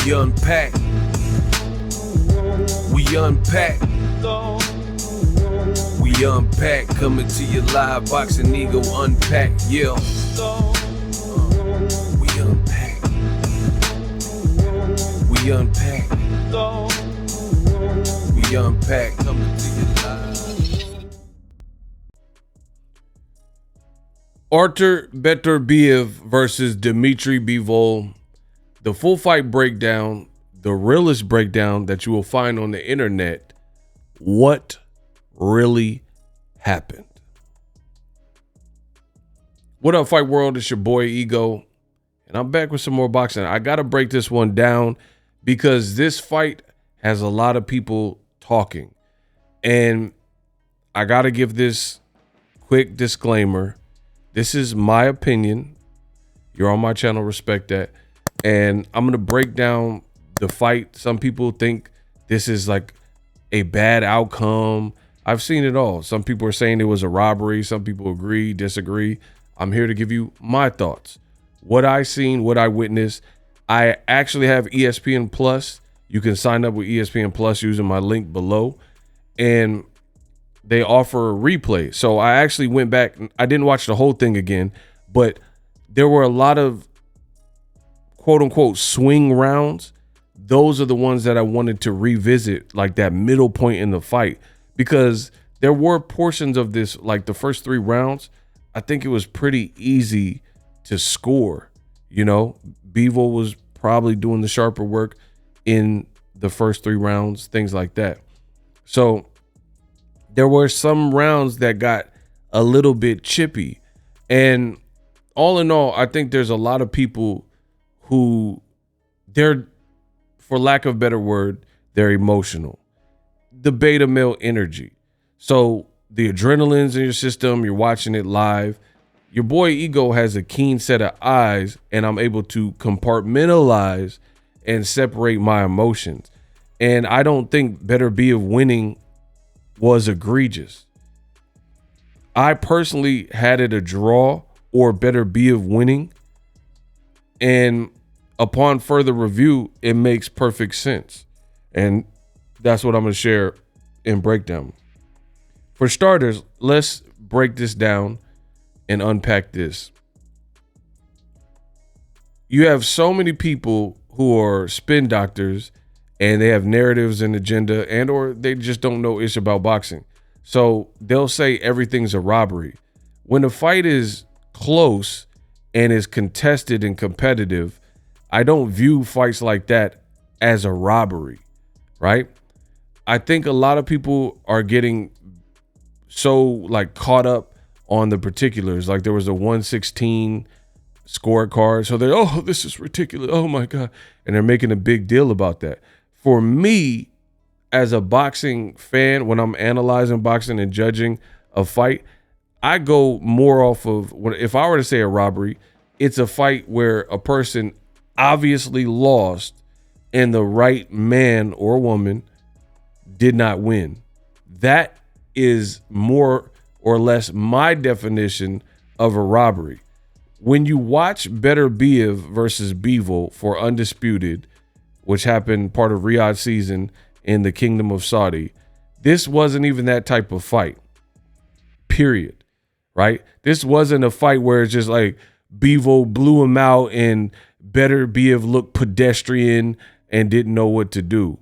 We unpack. We unpack. We unpack. Coming to you live, Boxing Ego unpack. Yeah. We unpack. We unpack. We unpack. Coming to you live. Artur Beterbiev versus Dmitry Bivol. The full fight breakdown, the realest breakdown that you will find on the internet. What really happened? What up, Fight World? It's your boy Ego, and I'm back with some more boxing. I got to break this one down because this fight has a lot of people talking, and I got to give this quick disclaimer. This is my opinion. You're on my channel, respect that. And I'm going to break down the fight. Some people think this is like a bad outcome. I've seen it all. Some people are saying it was a robbery. Some people agree, disagree. I'm here to give you my thoughts. What I seen, what I witnessed. I actually have ESPN Plus. You can sign up with ESPN Plus using my link below. And they offer a replay. So I actually went back. I didn't watch the whole thing again, but there were a lot of quote unquote swing rounds. Those are the ones that I wanted to revisit, like that middle point in the fight, because there were portions of this, like the first 3 rounds, I think it was pretty easy to score. You know, Bivol was probably doing the sharper work in the first 3 rounds, things like that. So there were some rounds that got a little bit chippy. And all in all, I think there's a lot of people who they're, for lack of a better word, they're emotional. The beta male energy. So the adrenaline's in your system, you're watching it live. Your boy Ego has a keen set of eyes, and I'm able to compartmentalize and separate my emotions. And I don't think Beterbiev winning was egregious. I personally had it a draw or Beterbiev winning, and upon further review, it makes perfect sense. And that's what I'm going to share in breakdown. For starters, let's break this down and unpack this. You have so many people who are spin doctors, and they have narratives and agenda, and or they just don't know ish about boxing. So they'll say everything's a robbery. When a fight is close and is contested and competitive, I don't view fights like that as a robbery, right? I think a lot of people are getting so like caught up on the particulars. Like there was a 116 scorecard. So they're, oh, this is ridiculous. Oh my God. And they're making a big deal about that. For me, as a boxing fan, when I'm analyzing boxing and judging a fight, I go more off of, if I were to say a robbery, it's a fight where a person obviously lost and the right man or woman did not win. That is more or less my definition of a robbery. When you watch Beterbiev versus Bivol for Undisputed, which happened part of Riyadh season in the Kingdom of Saudi, this wasn't even that type of fight, period, right? This wasn't a fight where it's just like Bivol blew him out and Beterbiev looked pedestrian and didn't know what to do,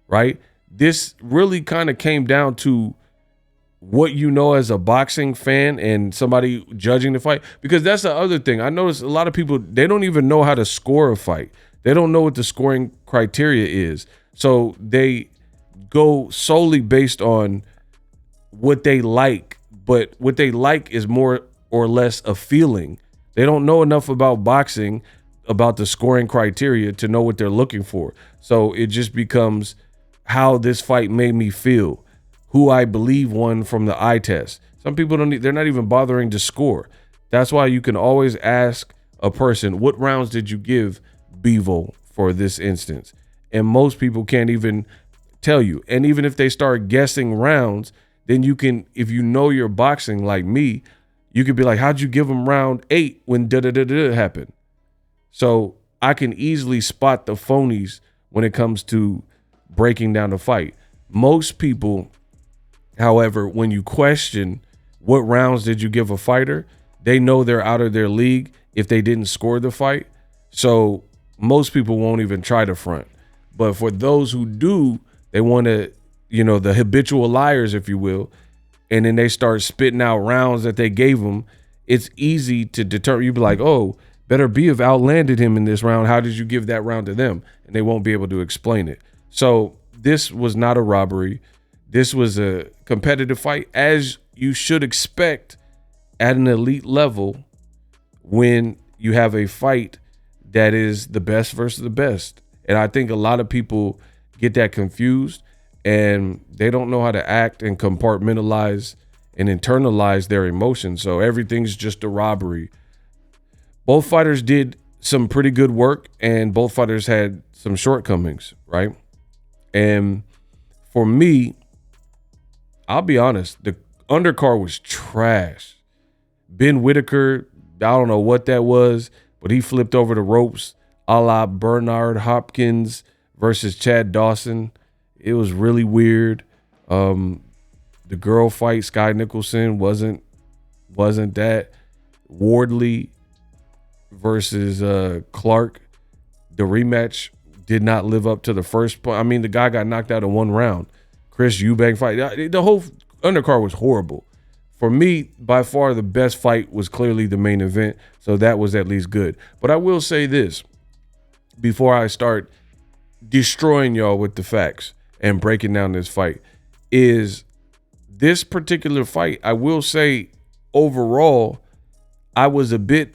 right? This really kind of came down to what you know as a boxing fan and somebody judging the fight, because that's the other thing. I notice a lot of people, they don't even know how to score a fight. They don't know what the scoring criteria is. So they go solely based on what they like, but what they like is more or less a feeling. They don't know enough about boxing, about the scoring criteria to know what they're looking for. So it just becomes how this fight made me feel, who I believe won from the eye test. Some people they're not even bothering to score. That's why you can always ask a person, what rounds did you give Bivol for this instance? And most people can't even tell you. And even if they start guessing rounds, then you can, if you know your boxing like me, you could be like, how'd you give him round 8 when da-da-da-da happened? So I can easily spot the phonies when it comes to breaking down the fight. Most people, however, when you question what rounds did you give a fighter, they know they're out of their league if they didn't score the fight. So most people won't even try to front. But for those who do, they want to, the habitual liars, if you will, and then they start spitting out rounds that they gave them, it's easy to determine. You'd be like, oh, Beterbiev outlanded him in this round. How did you give that round to them? And they won't be able to explain it. So this was not a robbery. This was a competitive fight, as you should expect at an elite level when you have a fight that is the best versus the best. And I think a lot of people get that confused, and they don't know how to act and compartmentalize and internalize their emotions. So everything's just a robbery. Both fighters did some pretty good work, and both fighters had some shortcomings, right? And for me, I'll be honest, the undercard was trash. Ben Whitaker, I don't know what that was, but he flipped over the ropes a la Bernard Hopkins versus Chad Dawson. It was really weird. The girl fight, Sky Nicholson, wasn't that. Wardley versus Clark, the rematch did not live up to the first point. I mean, the guy got knocked out in one round. Chris Eubank fight, the whole undercard was horrible. For me, by far the best fight was clearly the main event, so that was at least good. But I will say this before I start destroying y'all with the facts and breaking down this fight, is this particular fight, I will say overall, I was a bit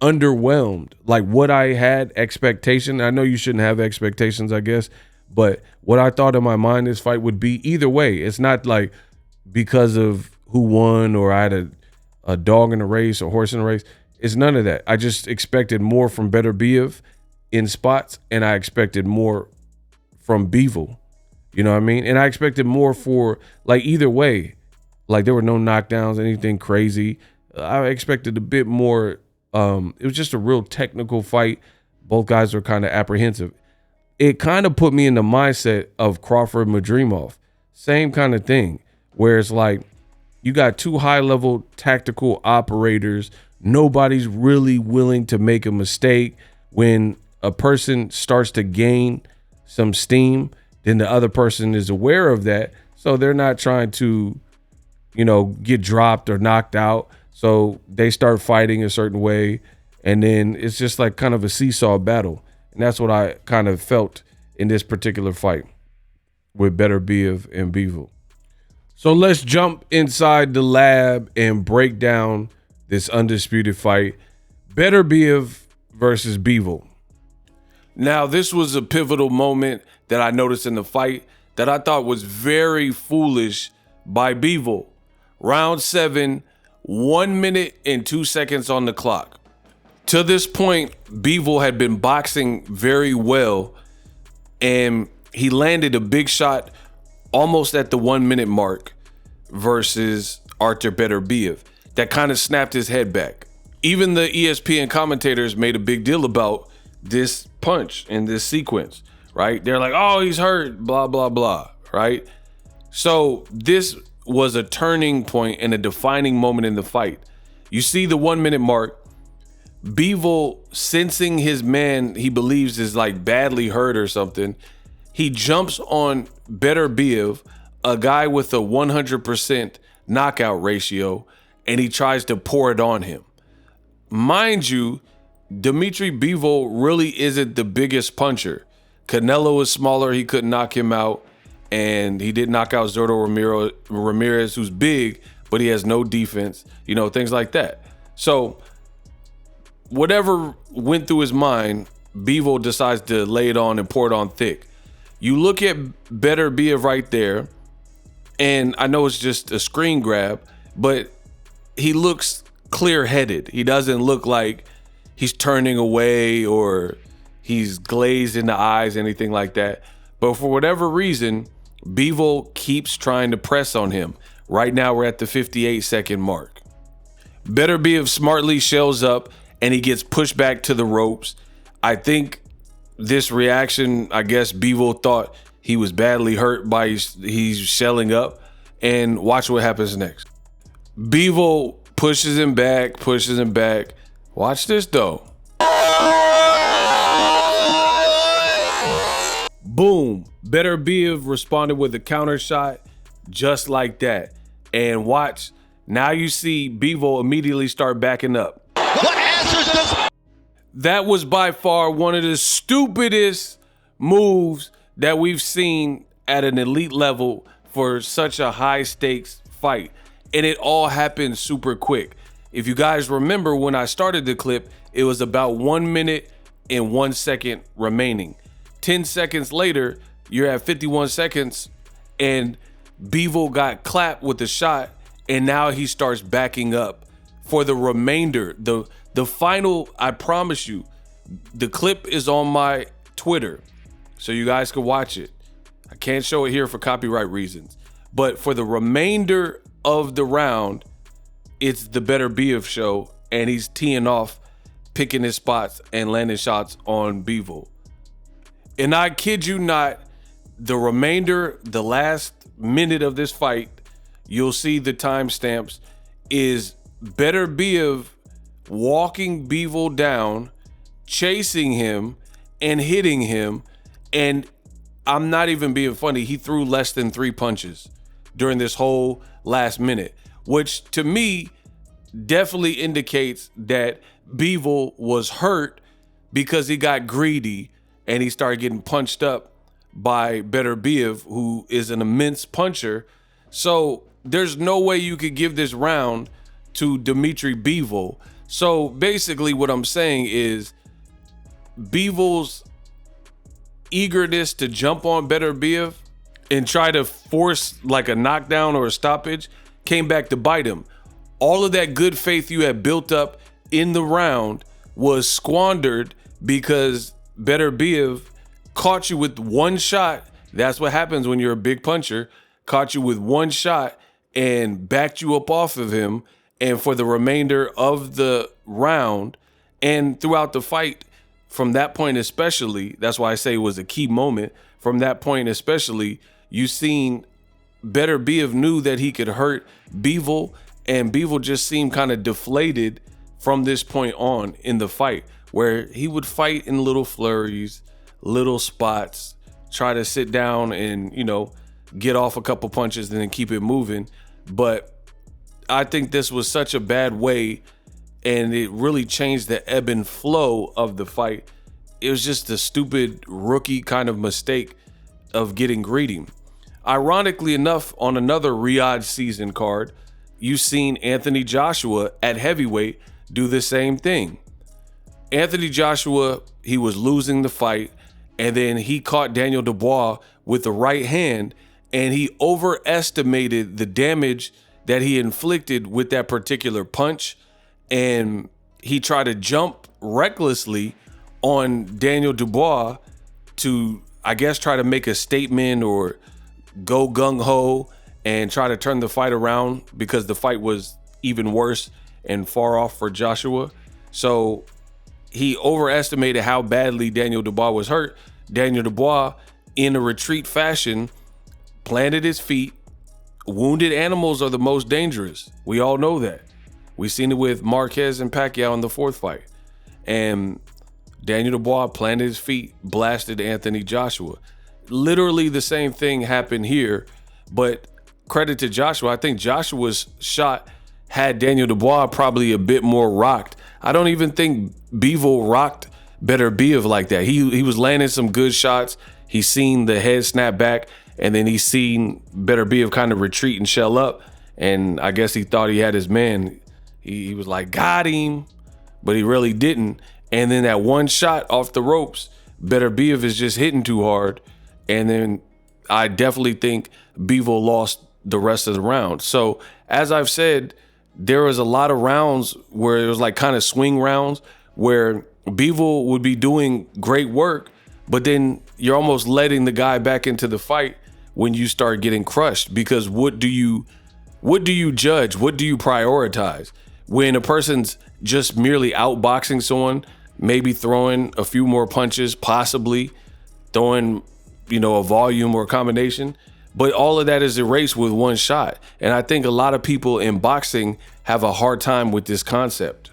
underwhelmed. Like what I had expectation. I know you shouldn't have expectations, I guess, but what I thought in my mind this fight would be, either way, it's not like because of who won or I had a dog in a race or horse in a race. It's none of that. I just expected more from Beterbiev in spots, and I expected more from Bivol. You know what I mean? And I expected more for, like, either way. Like, there were no knockdowns, anything crazy. I expected a bit more. It was just a real technical fight. Both guys were kind of apprehensive. It kind of put me in the mindset of Crawford Madrimov. Same kind of thing, where it's like you got two high-level tactical operators. Nobody's really willing to make a mistake. When a person starts to gain some steam, then the other person is aware of that. So they're not trying to, get dropped or knocked out. So they start fighting a certain way. And then it's just like kind of a seesaw battle. And that's what I kind of felt in this particular fight with Beterbiev and Bivol. So let's jump inside the lab and break down this undisputed fight. Beterbiev versus Bivol. Now, this was a pivotal moment that I noticed in the fight that I thought was very foolish by Bivol. Round 7, 1 minute and 2 seconds on the clock. To this point, Bivol had been boxing very well, and he landed a big shot almost at the 1 minute mark versus Artur Beterbiev. That kind of snapped his head back. Even the ESPN commentators made a big deal about this punch in this sequence, right? They're like, oh, he's hurt, blah, blah, blah, right? So this was a turning point and a defining moment in the fight. You see the 1 minute mark, Bivol, sensing his man he believes is like badly hurt or something, he jumps on Beterbiev, a guy with a 100% knockout ratio, and he tries to pour it on him. Mind you, Dmitry Bivol really isn't the biggest puncher. Canelo is smaller, he couldn't knock him out, and he did knock out Zurdo Ramirez, who's big, but he has no defense, things like that. So whatever went through his mind, Bivol decides to lay it on and pour it on thick. You look at Beterbiev right there, and I know it's just a screen grab, but he looks clear-headed. He doesn't look like he's turning away or he's glazed in the eyes, anything like that. But for whatever reason, Bivol keeps trying to press on him. Right now, we're at the 58-second mark. Beterbiev smartly shells up, and he gets pushed back to the ropes. I think this reaction, I guess Bivol thought he was badly hurt by he's shelling up. And watch what happens next. Bivol pushes him back. Watch this though. Boom. Beterbiev responded with a counter shot just like that. And watch, now you see Bivol immediately start backing up. What answers does... That was by far one of the stupidest moves that we've seen at an elite level for such a high stakes fight. And it all happened super quick. If you guys remember when I started the clip, it was about 1 minute and 1 second remaining. 10 seconds later, you're at 51 seconds and Bivol got clapped with the shot, and now he starts backing up for the remainder. The final, I promise you, the clip is on my Twitter, so you guys can watch it. I can't show it here for copyright reasons, but for the remainder of the round, it's the Beterbiev show, and he's teeing off, picking his spots and landing shots on Bivol. And I kid you not, the remainder, the last minute of this fight, you'll see the timestamps, is Beterbiev walking Bivol down, chasing him and hitting him. And I'm not even being funny, he threw less than 3 punches during this whole last minute, which to me definitely indicates that Bivol was hurt because he got greedy and he started getting punched up by Beterbiev, who is an immense puncher. So there's no way you could give this round to Dmitry Bivol. So basically what I'm saying is Bivol's eagerness to jump on Beterbiev and try to force like a knockdown or a stoppage came back to bite him. All of that good faith you had built up in the round was squandered because Beterbiev caught you with one shot. That's what happens when you're a big puncher. Caught you with one shot and backed you up off of him. And for the remainder of the round and throughout the fight, from that point especially, that's why I say it was a key moment. From that point especially, you seen Beterbiev knew that he could hurt Bivol, and Bivol just seemed kind of deflated from this point on in the fight, where he would fight in little flurries, little spots, try to sit down and, you know, get off a couple punches and then keep it moving. But I think this was such a bad way, and it really changed the ebb and flow of the fight. It was just a stupid rookie kind of mistake of getting greedy. Ironically enough, on another Riyadh season card, you've seen Anthony Joshua at heavyweight do the same thing. Anthony Joshua, he was losing the fight, and then he caught Daniel Dubois with the right hand, and he overestimated the damage that he inflicted with that particular punch, and he tried to jump recklessly on Daniel Dubois to, I guess, try to make a statement or go gung-ho and try to turn the fight around, because the fight was even worse and far off for Joshua. So he overestimated how badly Daniel Dubois was hurt. Daniel Dubois, in a retreat fashion, planted his feet. Wounded animals are the most dangerous. We all know that. We've seen it with Marquez and Pacquiao in the 4th fight. And Daniel Dubois planted his feet, blasted Anthony Joshua. Literally the same thing happened here, but credit to Joshua. I think Joshua's shot had Daniel Dubois probably a bit more rocked. I don't even think Bivol rocked Beterbiev like that. He was landing some good shots. He seen the head snap back, and then he seen Beterbiev kind of retreat and shell up, and I guess he thought he had his man. He was like, got him, but he really didn't. And then that one shot off the ropes, Beterbiev is just hitting too hard, and then I definitely think Bivol lost the rest of the round. So as I've said, there was a lot of rounds where it was like kind of swing rounds where Bivol would be doing great work, but then you're almost letting the guy back into the fight when you start getting crushed, because what do you judge? What do you prioritize? When a person's just merely outboxing someone, maybe throwing a few more punches, possibly throwing, a volume or a combination. But all of that is erased with one shot. And I think a lot of people in boxing have a hard time with this concept.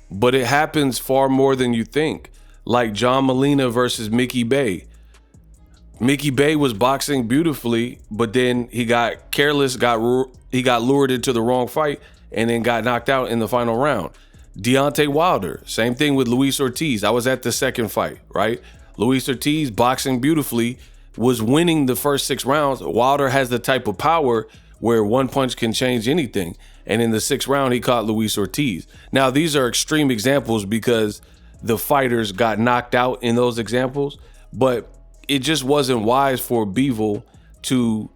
But it happens far more than you think. Like John Molina versus Mickey Bay. Mickey Bay was boxing beautifully, but then he got careless, he got lured into the wrong fight, and then got knocked out in the final round. Deontay Wilder, same thing with Luis Ortiz. I was at the second fight, right? Luis Ortiz, boxing beautifully, was winning the first 6 rounds. Wilder has the type of power where one punch can change anything. And in the 6th round, he caught Luis Ortiz. Now, these are extreme examples because the fighters got knocked out in those examples, but it just wasn't wise for Bivol to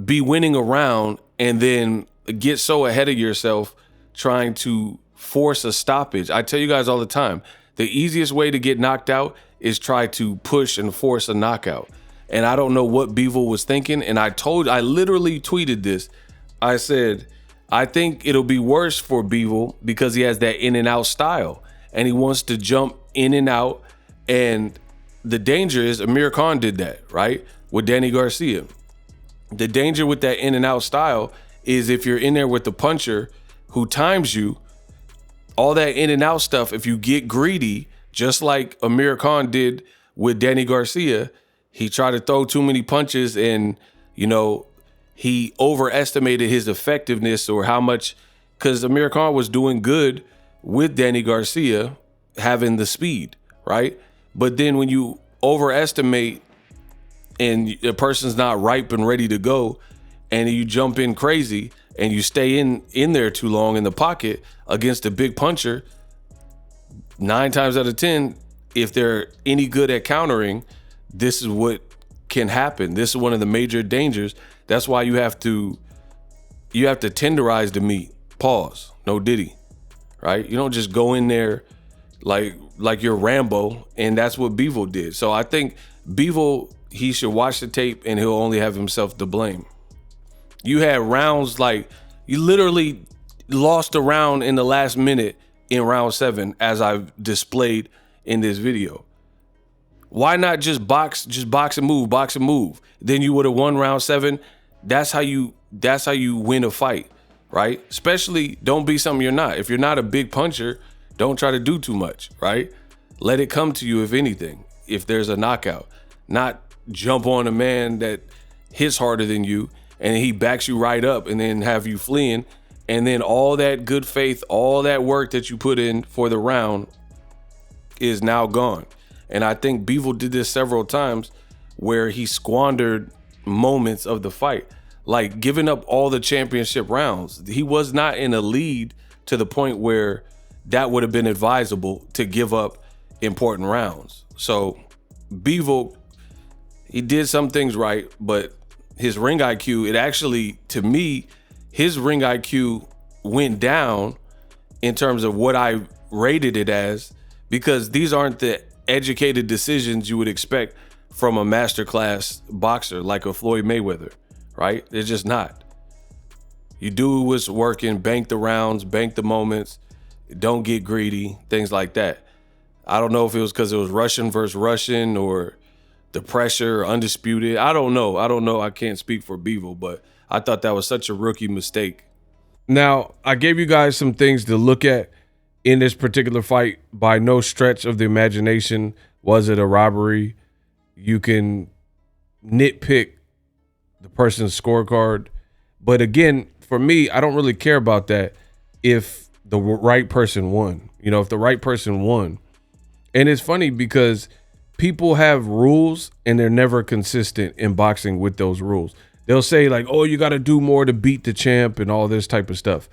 be winning a round and then get so ahead of yourself trying to force a stoppage. I tell you guys all the time, the easiest way to get knocked out is try to push and force a knockout. And I don't know what Bivol was thinking. And I literally tweeted this. I said, I think it'll be worse for Bivol because he has that in and out style and he wants to jump in and out. And the danger is Amir Khan did that, right? With Danny Garcia. The danger with that in and out style is if you're in there with the puncher who times you, all that in and out stuff, if you get greedy, just like Amir Khan did with Danny Garcia, he tried to throw too many punches and, he overestimated his effectiveness or how much, because Amir Khan was doing good with Danny Garcia having the speed, right? But then when you overestimate and the person's not ripe and ready to go and you jump in crazy and you stay in there too long in the pocket against a big puncher, 9 times out of 10, if they're any good at countering, this is what can happen. This is one of the major dangers. That's why you have to tenderize the meat. Pause. No diddy. Right? You don't just go in there like you're Rambo, and that's what Bivol did. So I think Bivol, he should watch the tape and he'll only have himself to blame. You had rounds like you literally lost a round in the last minute in round 7, as I've displayed in this video. Why not just box and move? Then you would have won round 7. That's how you win a fight, right? Especially don't be something you're not. If you're not a big puncher, don't try to do too much, right? Let it come to you if anything, if there's a knockout. Not jump on a man that hits harder than you and he backs you right up and then have you fleeing. And then all that good faith, all that work that you put in for the round is now gone. And I think Bivol did this several times where he squandered moments of the fight, like giving up all the championship rounds. He was not in a lead to the point where that would have been advisable to give up important rounds. So Bivol, he did some things right, but his ring IQ, it actually, to me, his ring IQ went down in terms of what I rated it as, because these aren't the educated decisions you would expect from a masterclass boxer like a Floyd Mayweather, right? It's just not. You do what's working, bank the rounds, bank the moments, don't get greedy, things like that. I don't know if it was because it was Russian versus Russian or the pressure, undisputed. I don't know. I can't speak for Bivol, but I thought that was such a rookie mistake. Now, I gave you guys some things to look at in this particular fight. By no stretch of the imagination was it a robbery. You can nitpick the person's scorecard. But again, for me, I don't really care about that if the right person won. If the right person won. And it's funny because people have rules and they're never consistent in boxing with those rules. They'll say like, oh, you got to do more to beat the champ and all this type of stuff.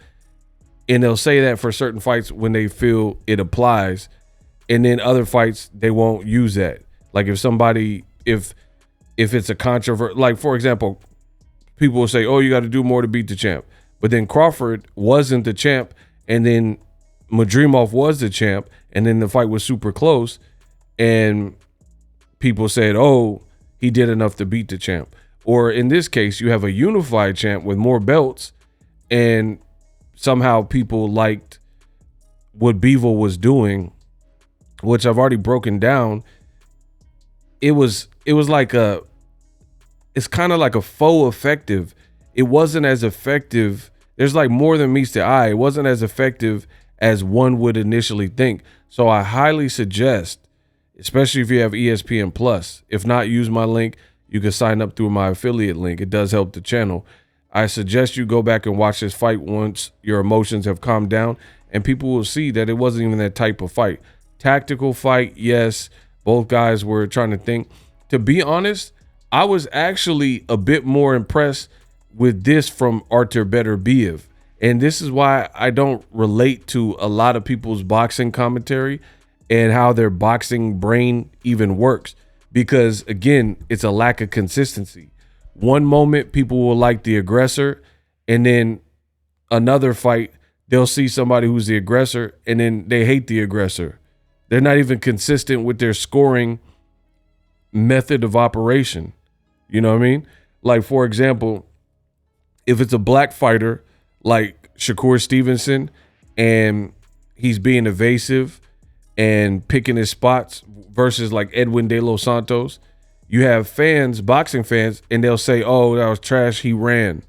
And they'll say that for certain fights when they feel it applies. And then other fights, they won't use that. Like if it's a controversy, like for example, people will say, oh, you got to do more to beat the champ. But then Crawford wasn't the champ. And then Madrimov was the champ. And then the fight was super close. And people said, oh, he did enough to beat the champ. Or in this case, you have a unified champ with more belts, and somehow people liked what Bivol was doing which I've already broken down, it was like it's kind of like a faux effective. It wasn't as effective. There's like more than meets the eye. It wasn't as effective as one would initially think. So I highly suggest, especially if you have ESPN Plus, if not, use my link. You can sign up through my affiliate link. It does help the channel. I suggest you go back and watch this fight once your emotions have calmed down, and people will see that it wasn't even that type of fight. Tactical fight, yes. Both guys were trying to think. To be honest, I was actually a bit more impressed with this from Artur Beterbiev. And this is why I don't relate to a lot of people's boxing commentary and how their boxing brain even works. Because, again, it's a lack of consistency. One moment, people will like the aggressor, and then another fight, they'll see somebody who's the aggressor, and then they hate the aggressor. They're not even consistent with their scoring method of operation. You know what I mean? Like, for example, if it's a black fighter like Shakur Stevenson and he's being evasive and picking his spots versus like Edwin De Los Santos, you have fans, boxing fans, and they'll say, oh, that was trash, he ran.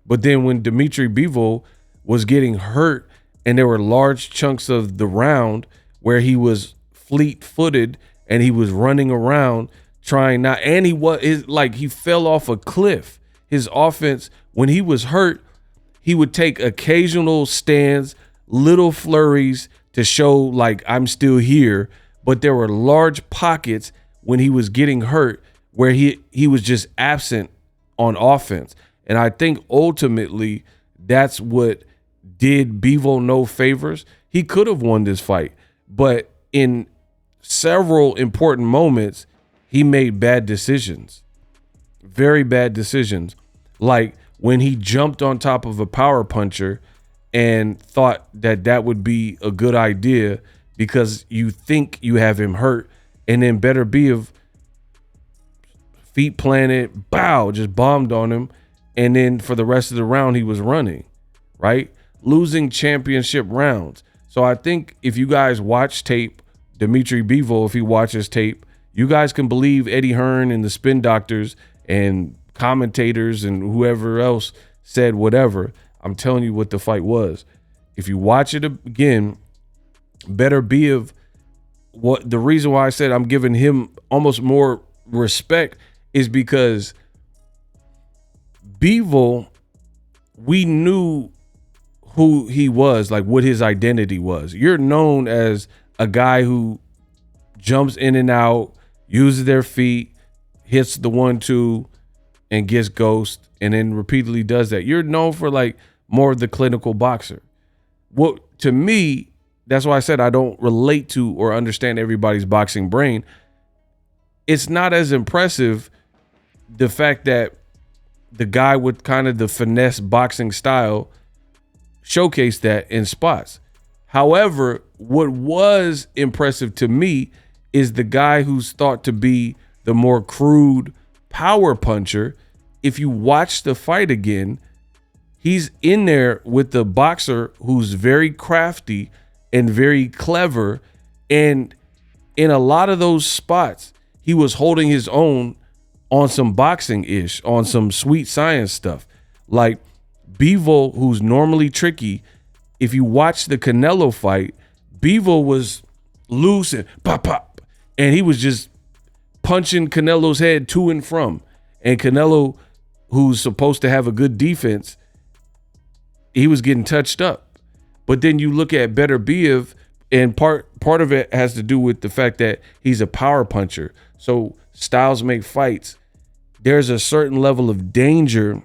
But then when Dmitry Bivol was getting hurt and there were large chunks of the round where he was fleet-footed and he was running around trying not, and he fell off a cliff. His offense, when he was hurt, he would take occasional stands, little flurries to show like I'm still here, but there were large pockets when he was getting hurt where he was just absent on offense. And I think ultimately that's what did Bivol no favors. He could have won this fight, but in several important moments, he made bad decisions, very bad decisions. Like when he jumped on top of a power puncher and thought that that would be a good idea because you think you have him hurt, and then Beterbiev feet planted, bow, just bombed on him, and then for the rest of the round he was running, right? Losing championship rounds. So I think if you guys watch tape, Dmitry Bivol, if he watches tape, you guys can believe Eddie Hearn and the spin doctors and commentators and whoever else said whatever. I'm telling you what the fight was. If you watch it again, Beterbiev, what the reason why I said I'm giving him almost more respect is because Bivol, we knew who he was, like what his identity was. You're known as a guy who jumps in and out, uses their feet, hits the 1-2 and gets ghost, and then repeatedly does that. You're known for like more of the clinical boxer. What to me, that's why I said I don't relate to or understand everybody's boxing brain. It's not as impressive the fact that the guy with kind of the finesse boxing style showcased that in spots. However, what was impressive to me is the guy who's thought to be the more crude power puncher. If you watch the fight again, he's in there with the boxer who's very crafty and very clever. And in a lot of those spots, he was holding his own on some boxing-ish, on some sweet science stuff. Like Bivol, who's normally tricky, if you watch the Canelo fight, Bivol was loose and pop, pop. And he was just punching Canelo's head to and from. And Canelo, who's supposed to have a good defense, he was getting touched up. But then you look at Beterbiev, and part of it has to do with the fact that he's a power puncher. So styles make fights. There's a certain level of danger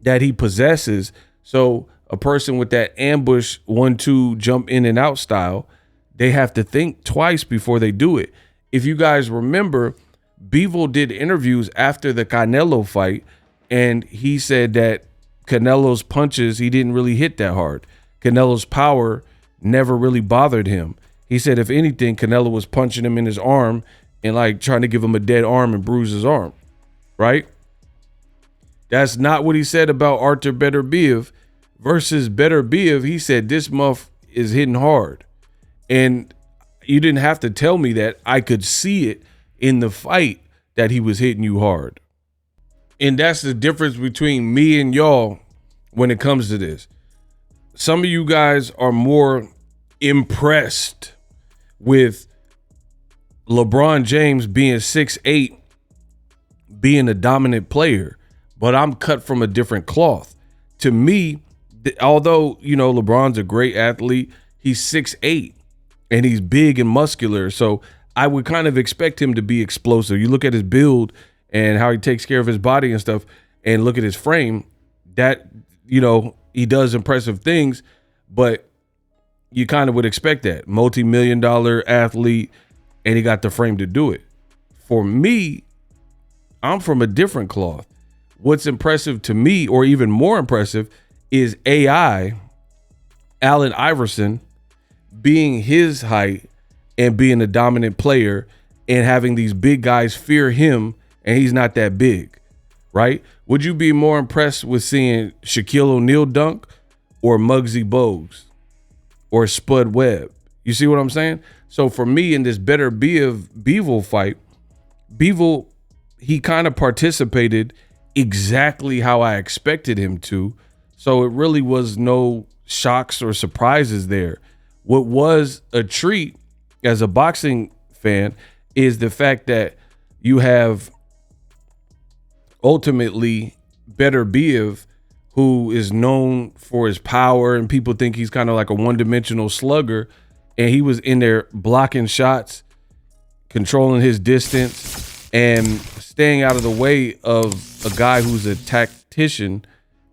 that he possesses. So a person with that ambush 1-2 jump in and out style, they have to think twice before they do it. If you guys remember, Bivol did interviews after the Canelo fight, and he said that Canelo's punches, he didn't really hit that hard. Canelo's power never really bothered him. He said, if anything, Canelo was punching him in his arm and like trying to give him a dead arm and bruise his arm, right? That's not what he said about Artur Beterbiev. Versus Beterbiev, he said this muff is hitting hard. And You didn't have to tell me that. I could see it in the fight that he was hitting you hard. And that's the difference between me and y'all when it comes to this. Some of you guys are more impressed with LeBron James being 6'8", being a dominant player, but I'm cut from a different cloth. To me, although, LeBron's a great athlete, he's 6'8", and he's big and muscular, so I would kind of expect him to be explosive. You look at his build and how he takes care of his body and stuff, and look at his frame, that, he does impressive things, but you kind of would expect that. Multi-million-dollar athlete, and he got the frame to do it. For me, I'm from a different cloth. What's impressive to me, or even more impressive, is AI, Allen Iverson, being his height and being a dominant player and having these big guys fear him, and he's not that big, right? Would you be more impressed with seeing Shaquille O'Neal dunk or Muggsy Bogues or Spud Webb? You see what I'm saying? So for me, in this Bivol fight, Bivol, he kind of participated exactly how I expected him to. So it really was no shocks or surprises there. What was a treat as a boxing fan is the fact that you have ultimately Beterbiev, who is known for his power, and people think he's kind of like a one-dimensional slugger, and he was in there blocking shots, controlling his distance, and staying out of the way of a guy who's a tactician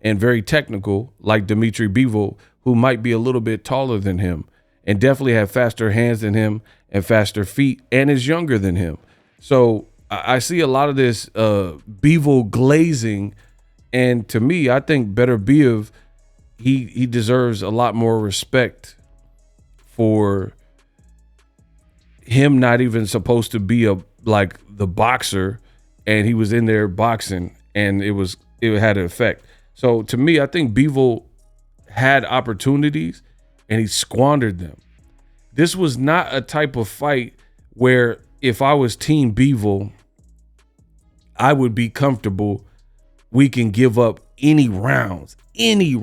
and very technical, like Dmitry Bivol, who might be a little bit taller than him and definitely have faster hands than him and faster feet, and is younger than him. So I see a lot of this Bivol glazing, and to me, I think Beterbiev, he deserves a lot more respect for him not even supposed to be like the boxer, and he was in there boxing, and it had an effect. So to me, I think Bivol had opportunities and he squandered them. This was not a type of fight where if I was Team Bivol, I would be comfortable. We can give up any rounds. In the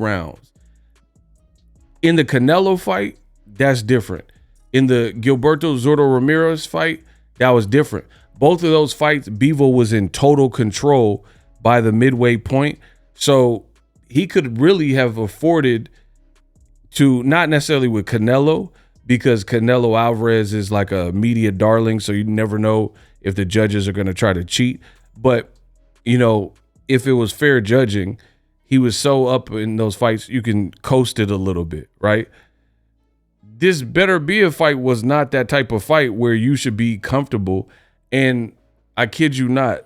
Canelo fight, that's different. In the Gilberto Zordo Ramirez fight, that was different. Both of those fights, Bivol was in total control by the midway point. So he could really have afforded to, not necessarily with Canelo, because Canelo Alvarez is like a media darling, so you never know if the judges are going to try to cheat. But, if it was fair judging, he was so up in those fights, you can coast it a little bit, right? This Beterbiev fight was not that type of fight where you should be comfortable. And I kid you not,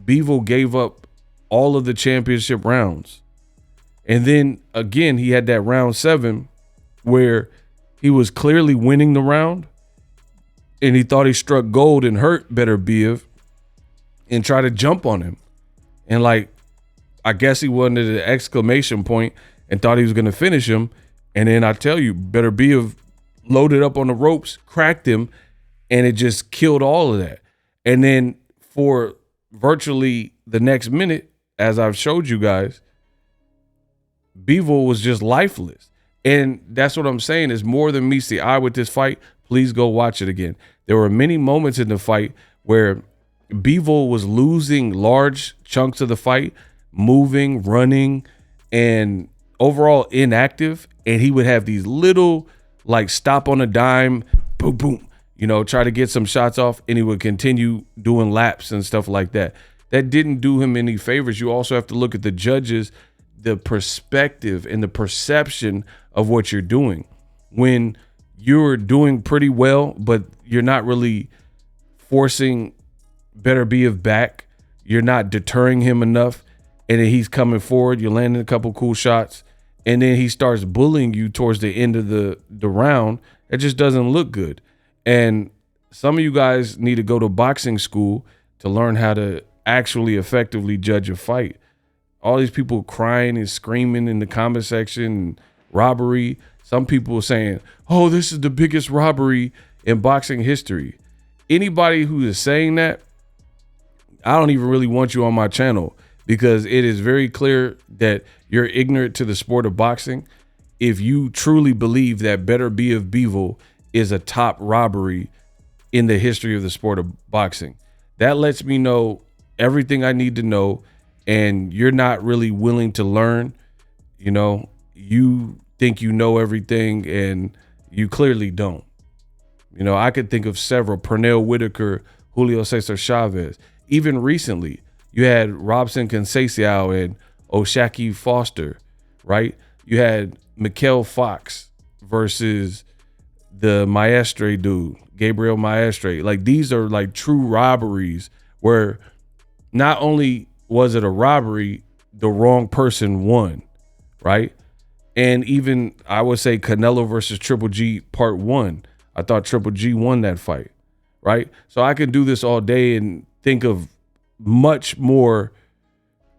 Bivol gave up all of the championship rounds. And then again, he had that round 7 where he was clearly winning the round, and he thought he struck gold and hurt Beterbiev and tried to jump on him. And I guess he wanted an exclamation point and thought he was going to finish him. And then I tell you, Beterbiev loaded up on the ropes, cracked him, and it just killed all of that. And then for virtually the next minute, as I've showed you guys, Bivol was just lifeless. And that's what I'm saying, is more than meets the eye with this fight. Please go watch it again. There were many moments in the fight where Bivol was losing large chunks of the fight, moving, running, and overall inactive. And he would have these little, stop on a dime, boom, boom, try to get some shots off, and he would continue doing laps and stuff like that. That didn't do him any favors. You also have to look at the judges, the perspective and the perception of what you're doing. When you're doing pretty well, but you're not really forcing Beterbiev back, you're not deterring him enough, and then he's coming forward, you're landing a couple cool shots, and then he starts bullying you towards the end of the round, it just doesn't look good. And some of you guys need to go to boxing school to learn how to actually effectively judge a fight. All these people crying and screaming in the comment section, robbery. Some people are saying, oh, this is the biggest robbery in boxing history. Anybody who is saying that, I don't even really want you on my channel, because it is very clear that you're ignorant to the sport of boxing if you truly believe that Beterbiev Bivol is a top robbery in the history of the sport of boxing. That lets me know everything I need to know, and you're not really willing to learn. You know, you think you know everything, and you clearly don't. You know, I could think of several: Pernell Whitaker, Julio Cesar Chavez. Even recently, you had Robson Conceição and Oshaki Foster, right? You had Mikhail Fox versus the Maestre dude, Gabriel Maestre. Like, these are like true robberies where not only was it a robbery, the wrong person won, right? And even, I would say, Canelo versus Triple G part 1. I thought Triple G won that fight, right? So I could do this all day and think of much more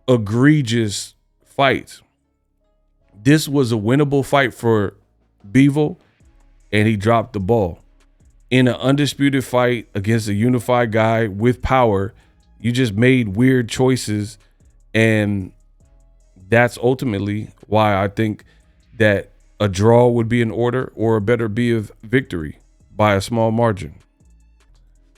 egregious fights. This was a winnable fight for Bivol, and he dropped the ball. In an undisputed fight against a unified guy with power, you just made weird choices, and that's ultimately why I think that a draw would be in order, or a Beterbiev victory by a small margin.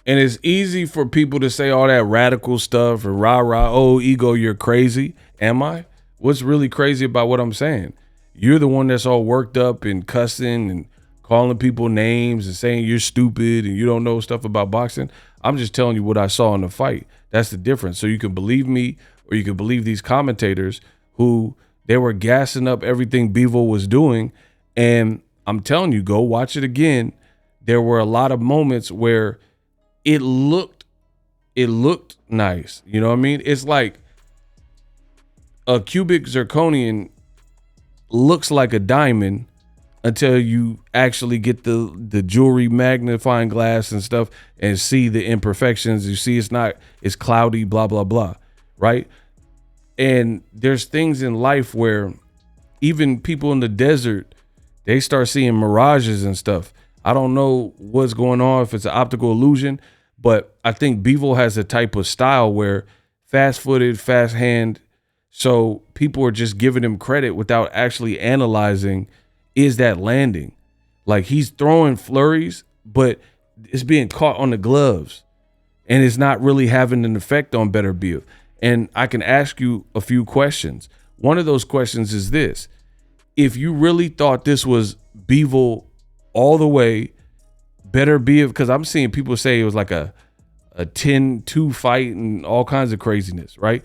And it's easy for people to say all that radical stuff and rah, oh, ego, you're crazy. Am I? What's really crazy about what I'm saying? You're the one that's all worked up and cussing and calling people names and saying you're stupid and you don't know stuff about boxing. I'm just telling you what I saw in the fight. That's the difference. So you can believe me, or you can believe these commentators who they were gassing up everything Bivol was doing. And I'm telling you, go watch it again. There were a lot of moments where it looked nice. You know what I mean? It's like a cubic zirconian looks like a diamond until you actually get the jewelry magnifying glass and stuff and see the imperfections. You see it's cloudy, blah, blah, blah, right? And there's things in life where even people in the desert, they start seeing mirages and stuff. I don't know what's going on, if it's an optical illusion, but I think Bivol has a type of style where fast-footed, fast hand. So people are just giving him credit without actually analyzing, is that landing? Like, he's throwing flurries, but it's being caught on the gloves, and it's not really having an effect on Beterbiev. And I can ask you a few questions. One of those questions is this: if you really thought this was Bivol all the way, Beterbiev, because I'm seeing people say it was like a 10-2 fight and all kinds of craziness, right?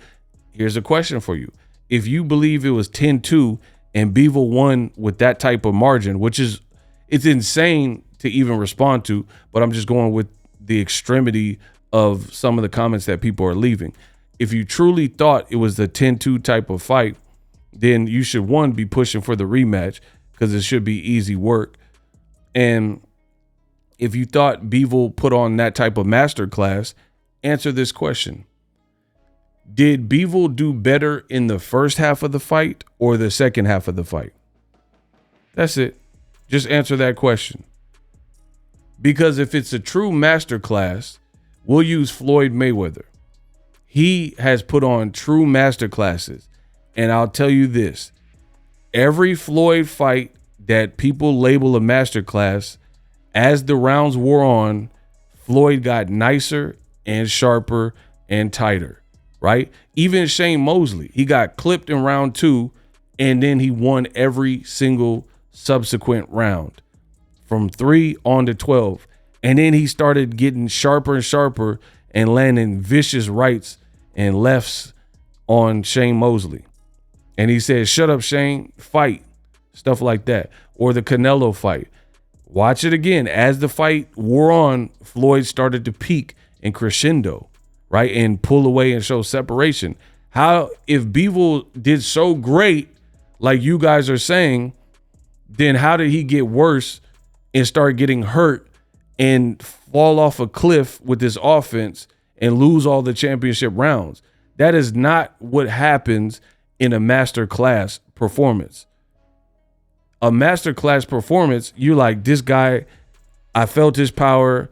Here's a question for you. If you believe it was 10-2 and Bivol won with that type of margin, which is, it's insane to even respond to, but I'm just going with the extremity of some of the comments that people are leaving. If you truly thought it was the 10-2 type of fight, then you should, one, be pushing for the rematch, because it should be easy work. And if you thought Bivol put on that type of masterclass, answer this question. Did Bivol do better in the first half of the fight or the second half of the fight? That's it. Just answer that question. Because if it's a true masterclass, we'll use Floyd Mayweather. He has put on true masterclasses. And I'll tell you this, every Floyd fight that people label a masterclass, as the rounds wore on, Floyd got nicer and sharper and tighter, right? Even Shane Mosley, he got clipped in round 2, and then he won every single subsequent round from 3 on to 12. And then he started getting sharper and sharper and landing vicious rights and lefts on Shane Mosley. And he said, shut up, Shane, fight, stuff like that. Or the Canelo fight. Watch it again. As the fight wore on, Floyd started to peak and crescendo, right? And pull away and show separation. How, if Bivol did so great, like you guys are saying, then how did he get worse and start getting hurt and fall off a cliff with this offense and lose all the championship rounds? That is not what happens in a masterclass performance. A masterclass performance, you're like, this guy I felt his power.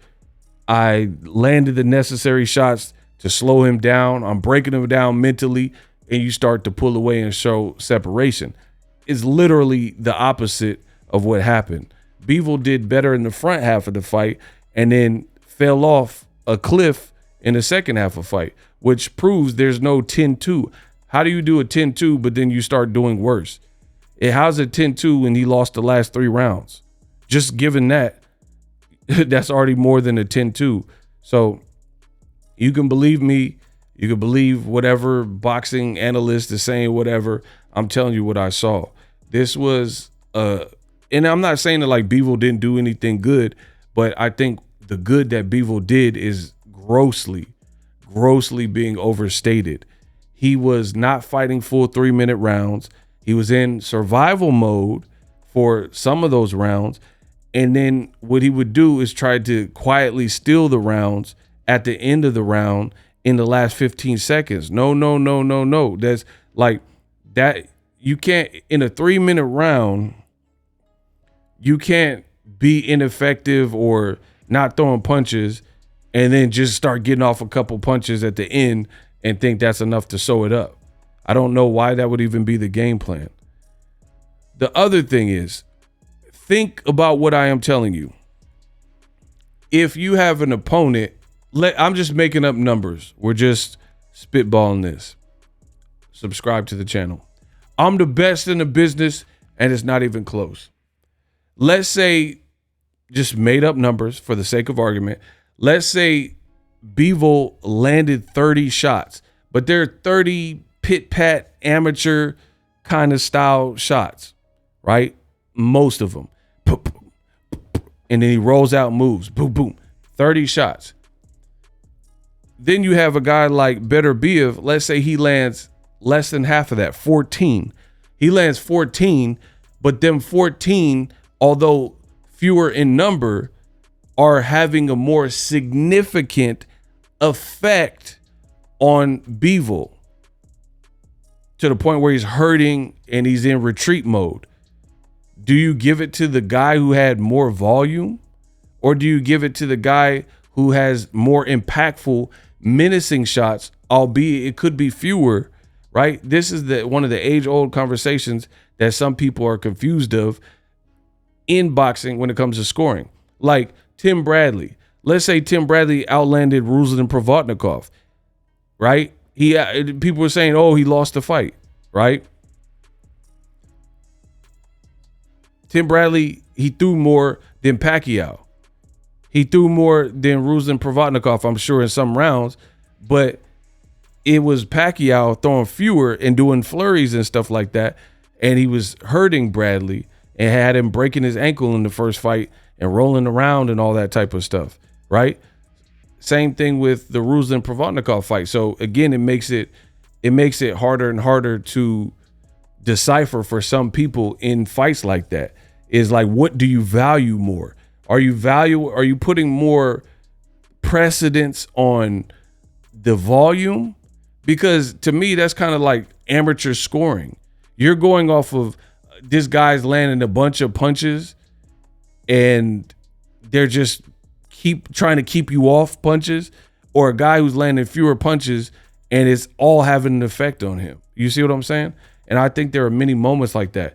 I landed the necessary shots to slow him down. I'm breaking him down mentally, and you start to pull away and show separation. It's literally the opposite of what happened. Bivol did better in the front half of the fight and then fell off a cliff in the second half of the fight, which proves there's no 10-2. How do you do a 10-2, but then you start doing worse? How's it 10-2 when he lost the last 3 rounds? Just given that, that's already more than a 10-2. So you can believe me. You can believe whatever boxing analyst is saying, whatever. I'm telling you what I saw. This was, and I'm not saying that like Bivol didn't do anything good, but I think the good that Bivol did is grossly being overstated. He was not fighting full 3-minute rounds. He was in survival mode for some of those rounds. And then what he would do is try to quietly steal the rounds at the end of the round in the last 15 seconds. No. That's like that. You can't, in a 3-minute round, you can't be ineffective or not throwing punches and then just start getting off a couple punches at the end and think that's enough to sew it up. I don't know why that would even be the game plan. The other thing is, think about what I am telling you. If you have an opponent, I'm just making up numbers. We're just spitballing this. Subscribe to the channel. I'm the best in the business, and it's not even close. Let's say, just made up numbers for the sake of argument. Let's say Bivol landed 30 shots, but they're 30 pit-pat amateur kind of style shots, right? Most of them. And then he rolls out moves. Boom, boom. 30 shots. Then you have a guy like Beterbiev. Let's say he lands less than half of that, 14. He lands 14, but them 14, although fewer in number, are having a more significant effect on Bivol to the point where he's hurting and he's in retreat mode. Do you give it to the guy who had more volume, or do you give it to the guy who has more impactful, menacing shots, albeit it could be fewer, right? This is one of the age-old conversations that some people are confused of in boxing when it comes to scoring. Like Tim Bradley. Let's say Tim Bradley outlanded Ruslan Provodnikov, right? People were saying, oh, he lost the fight, right? Tim Bradley, he threw more than Pacquiao. He threw more than Ruslan Provodnikov, I'm sure, in some rounds, but it was Pacquiao throwing fewer and doing flurries and stuff like that, and he was hurting Bradley and had him breaking his ankle in the first fight and rolling around and all that type of stuff, right? Same thing with the Ruslan Provodnikov fight. So again, it makes it harder and harder to decipher for some people in fights like that. Is like, what do you value more? Are you putting more precedence on the volume? Because to me, that's kind of like amateur scoring. You're going off of this guy's landing a bunch of punches and they're just trying to keep you off punches, or a guy who's landing fewer punches and it's all having an effect on him. You see what I'm saying? And I think there are many moments like that.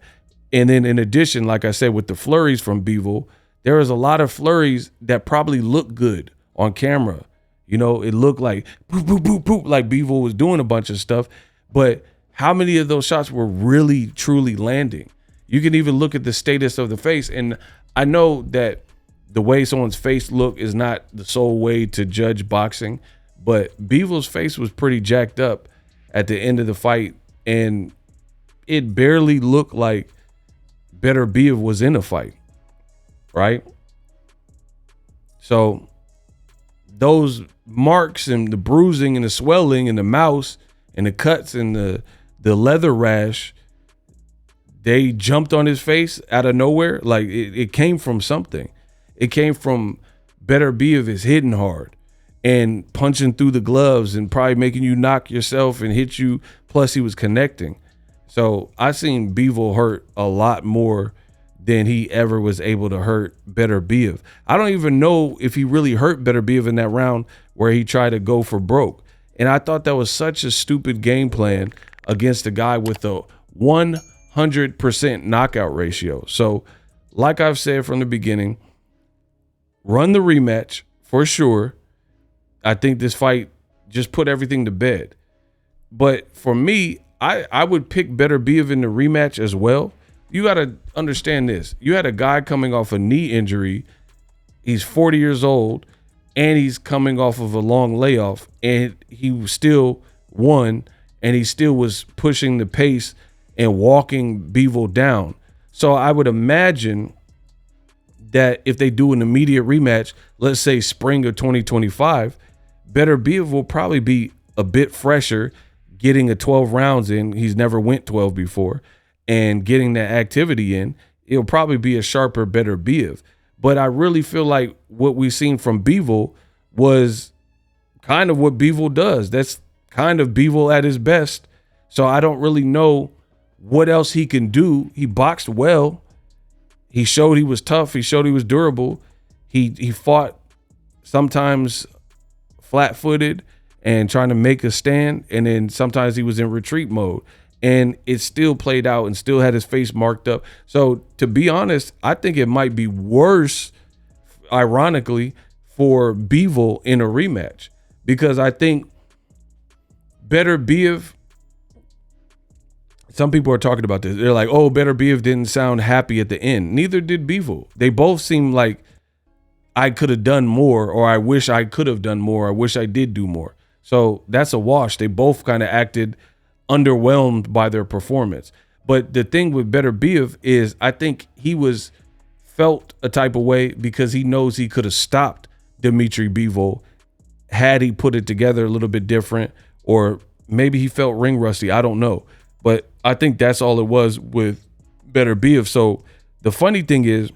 And then in addition, like I said, with the flurries from Bivol, there was a lot of flurries that probably look good on camera. You know, it looked like boop, boop, boop, boop, like Bivol was doing a bunch of stuff. But how many of those shots were really, truly landing? You can even look at the status of the face. And I know that the way someone's face look is not the sole way to judge boxing, but Bivol's face was pretty jacked up at the end of the fight, and it barely looked like Beterbiev was in a fight, right? So those marks and the bruising and the swelling and the mouse and the cuts and the leather rash, they jumped on his face out of nowhere. Like it came from something. It came from Beterbiev is hitting hard and punching through the gloves and probably making you knock yourself and hit you. Plus he was connecting. So I seen Bivol hurt a lot more than he ever was able to hurt Beterbiev. I don't even know if he really hurt Beterbiev in that round where he tried to go for broke. And I thought that was such a stupid game plan against a guy with a 100% knockout ratio. So like I've said from the beginning, run the rematch for sure. I think this fight just put everything to bed. But for me, I would pick Beterbiev in the rematch as well. You got to understand this. You had a guy coming off a knee injury. He's 40 years old, and he's coming off of a long layoff, and he still won, and he still was pushing the pace and walking Bivol down. So I would imagine that if they do an immediate rematch, let's say spring of 2025, Beterbiev will probably be a bit fresher, getting a 12 rounds in. He's never went 12 before. And getting that activity in, it'll probably be a sharper, Beterbiev. But I really feel like what we've seen from Bivol was kind of what Bivol does. That's kind of Bivol at his best. So I don't really know what else he can do. He boxed well. He showed he was tough. He showed he was durable. He fought sometimes flat-footed and trying to make a stand, and then sometimes he was in retreat mode. And it still played out and still had his face marked up. So to be honest, I think it might be worse, ironically, for Bivol in a rematch, because I think Beterbiev, some people are talking about this. They're like, oh, Beterbiev didn't sound happy at the end. Neither did Bivol. They both seem like I could have done more, or I wish I could have done more. I wish I did do more. So that's a wash. They both kind of acted underwhelmed by their performance. But the thing with Beterbiev is I think he felt a type of way because he knows he could have stopped Dmitry Bivol had he put it together a little bit different, or maybe he felt ring rusty. I don't know. But I think that's all it was with Beterbiev. So the funny thing is,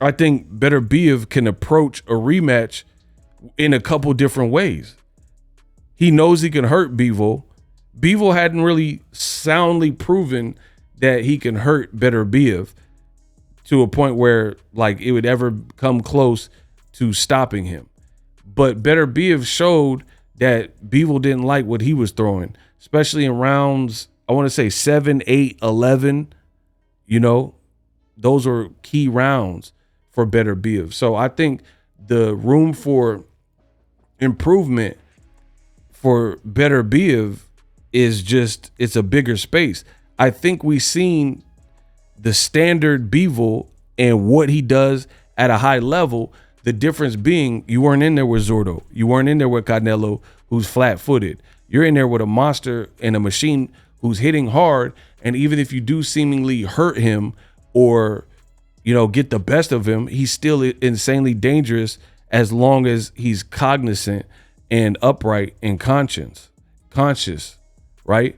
I think Beterbiev can approach a rematch in a couple different ways. He knows he can hurt Bivol. Bivol hadn't really soundly proven that he can hurt Beterbiev to a point where like it would ever come close to stopping him. But Beterbiev showed that Bivol didn't like what he was throwing, especially in rounds, I want to say 7, 8, 11. You know, those are key rounds for Beterbiev. So I think the room for improvement for Beterbiev is just, it's a bigger space. I think we've seen the standard Bivol and what he does at a high level. The difference being you weren't in there with Zordo. You weren't in there with Canelo, who's flat-footed. You're in there with a monster and a machine who's hitting hard. And even if you do seemingly hurt him or, you know, get the best of him, he's still insanely dangerous as long as he's cognizant and upright and conscious. Right?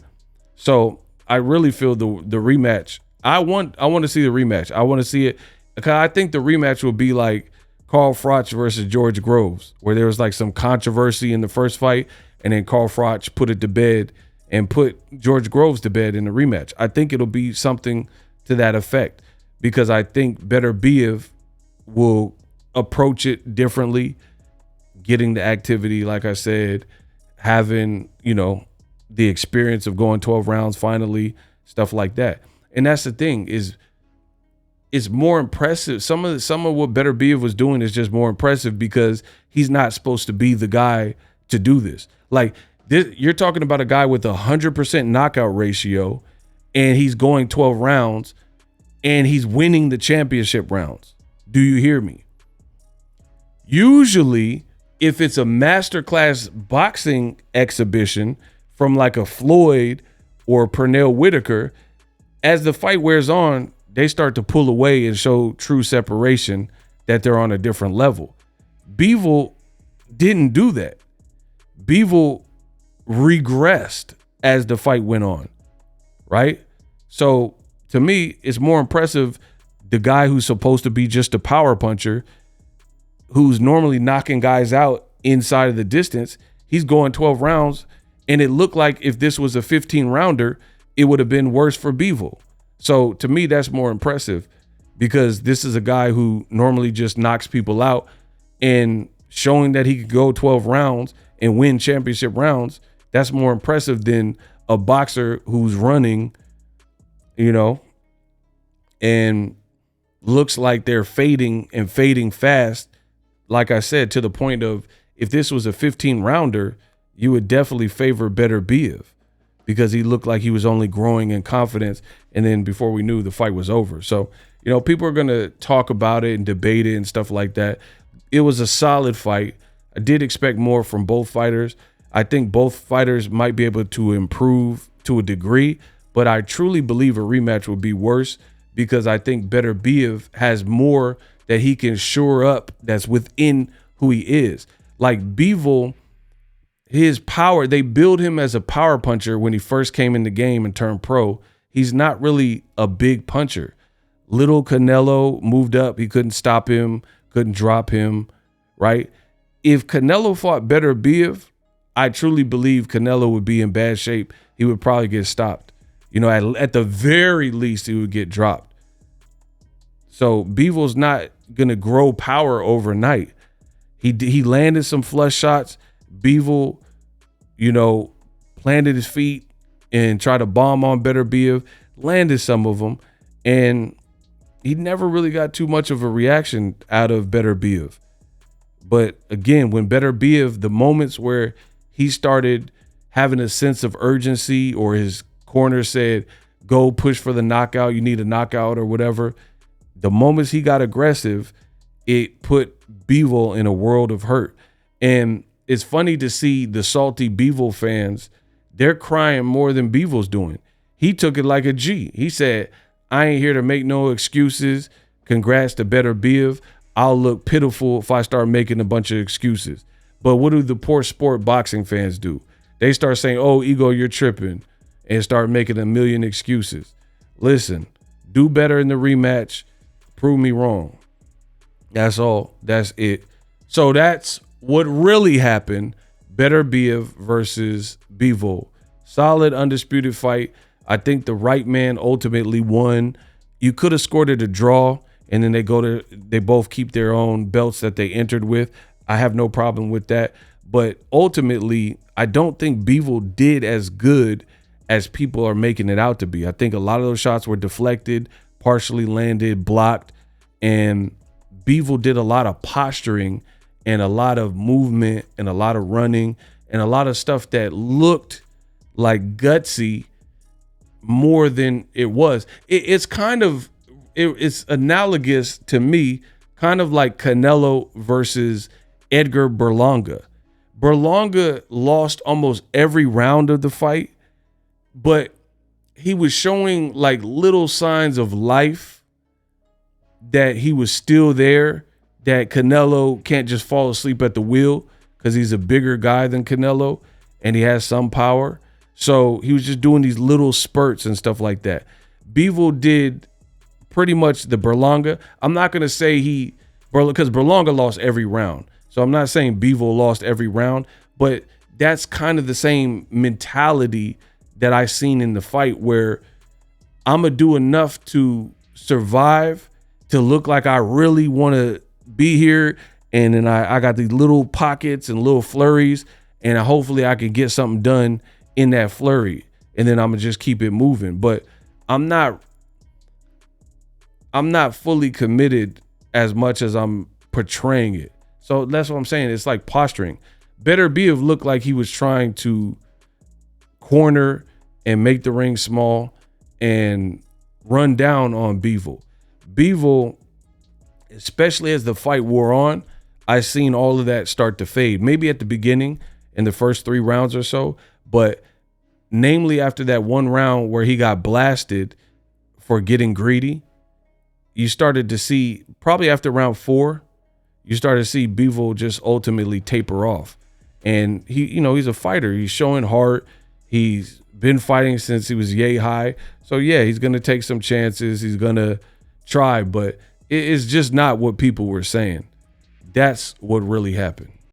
So I really feel the rematch. I want to see the rematch. I want to see it because I think the rematch will be like Carl Froch versus George Groves, where there was like some controversy in the first fight, and then Carl Froch put it to bed and put George Groves to bed in the rematch. I think it'll be something to that effect because I think Beterbiev will approach it differently, getting the activity, like I said, having, you know, the experience of going 12 rounds finally, stuff like that. And that's the thing, is it's more impressive. Some of what Beterbiev was doing is just more impressive because he's not supposed to be the guy to do this. Like this, you're talking about a guy with 100% knockout ratio, and he's going 12 rounds, and he's winning the championship rounds. Do you hear me? Usually, if it's a masterclass boxing exhibition from like a Floyd or Pernell Whitaker, as the fight wears on, they start to pull away and show true separation that they're on a different level. Bivol didn't do that. Bivol regressed as the fight went on, right? So to me, it's more impressive the guy who's supposed to be just a power puncher, who's normally knocking guys out inside of the distance, he's going 12 rounds, and it looked like if this was a 15 rounder, it would have been worse for Bivol. So to me, that's more impressive because this is a guy who normally just knocks people out, and showing that he could go 12 rounds and win championship rounds, that's more impressive than a boxer who's running, and looks like they're fading and fading fast. Like I said, to the point of, if this was a 15 rounder, you would definitely favor Beterbiev, because he looked like he was only growing in confidence. And then before we knew, the fight was over. So, people are going to talk about it and debate it and stuff like that. It was a solid fight. I did expect more from both fighters. I think both fighters might be able to improve to a degree, but I truly believe a rematch would be worse, because I think Beterbiev has more that he can shore up that's within who he is. Like Bivol, his power, they build him as a power puncher when he first came in the game and turned pro. He's not really a big puncher. Little Canelo moved up. He couldn't stop him, couldn't drop him, right? If Canelo fought Beterbiev, I truly believe Canelo would be in bad shape. He would probably get stopped. At the very least, he would get dropped. So Bivol's not going to grow power overnight. He landed some flush shots. Bivol, planted his feet and tried to bomb on Beterbiev, landed some of them, and he never really got too much of a reaction out of Beterbiev. But again, when Beterbiev, the moments where he started having a sense of urgency, or his corner said, go push for the knockout, you need a knockout or whatever, the moments he got aggressive, it put Bivol in a world of hurt. And it's funny to see the salty Bivol fans, they're crying more than Bivol's doing. He took it like a G. He said, I ain't here to make no excuses. Congrats to Beterbiev. I'll look pitiful if I start making a bunch of excuses. But what do the poor sport boxing fans do? They start saying, oh, Ego, you're tripping, and start making a million excuses. Listen, do better in the rematch. Prove me wrong. That's all. That's it. So that's what really happened. Beterbiev versus Bivol. Solid, undisputed fight. I think the right man ultimately won. You could have scored it a draw, and then they both keep their own belts that they entered with. I have no problem with that. But ultimately, I don't think Bivol did as good as people are making it out to be. I think a lot of those shots were deflected, partially landed, blocked, and Bivol did a lot of posturing and a lot of movement and a lot of running and a lot of stuff that looked like gutsy more than it was. It's analogous to me, kind of like Canelo versus Edgar Berlanga. Berlanga lost almost every round of the fight, but he was showing like little signs of life, that he was still there, that Canelo can't just fall asleep at the wheel because he's a bigger guy than Canelo and he has some power. So he was just doing these little spurts and stuff like that. Bivol did pretty much the Berlanga. I'm not going to say because Berlanga lost every round. So I'm not saying Bivol lost every round, but that's kind of the same mentality that I seen in the fight, where I'm going to do enough to survive, to look like I really want to be here. And then I got these little pockets and little flurries, and hopefully I can get something done in that flurry. And then I'm going to just keep it moving. But I'm not fully committed as much as I'm portraying it. So that's what I'm saying. It's like posturing. Beterbiev looked like he was trying to corner and make the ring small and run down on Bivol. Bivol, especially as the fight wore on, I seen all of that start to fade. Maybe at the beginning in the first 3 rounds or so, but namely after that one round where he got blasted for getting greedy, you started to see, probably after round 4, you started to see Bivol just ultimately taper off. And he's a fighter. He's showing heart. He's been fighting since he was yay high. So yeah, he's going to take some chances. He's going to try, but it's just not what people were saying. That's what really happened.